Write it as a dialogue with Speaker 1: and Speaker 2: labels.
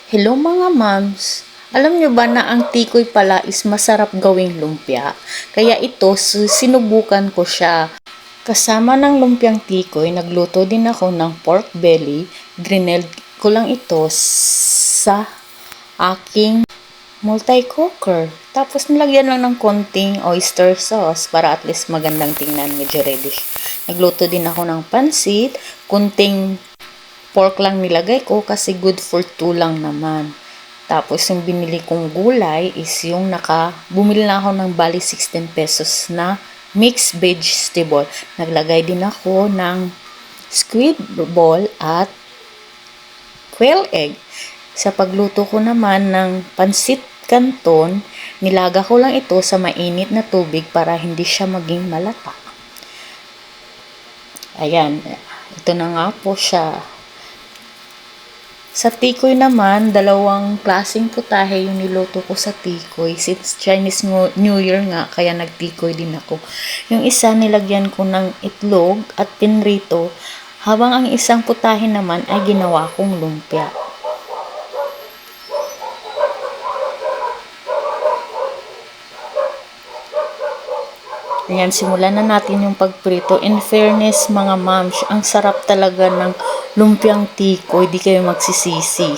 Speaker 1: Hello mga moms! Alam nyo ba na ang tikoy pala is masarap gawing lumpia? Kaya ito, sinubukan ko siya. Kasama ng lumpiang tikoy, nagluto din ako ng pork belly. Grineld ko lang ito sa aking multi-cooker. Tapos nilagyan lang ng konting oyster sauce para at least magandang tingnan, medyo reddish. Nagluto din ako ng pansit, kunting pork lang nilagay ko kasi good for 2 lang naman. Tapos yung binili kong gulay is yung bumili na ako ng bali 16 pesos na mixed vegetable. Naglagay din ako ng squid ball at quail egg. Sa pagluto ko naman ng pansit canton, nilaga ko lang ito sa mainit na tubig para hindi siya maging malata. Ayan, ito na nga po siya. Sa tikoy naman, dalawang klaseng putahe yung niluto ko sa tikoy. Since Chinese New Year nga, kaya nagtikoy din ako. Yung isa nilagyan ko ng itlog at pinrito, habang ang isang putahe naman ay ginawa kong lumpia. Ayan, simulan na natin yung pagprito. In fairness, mga moms, ang sarap talaga ng lumpiang tikoy, di kayo magsisisi.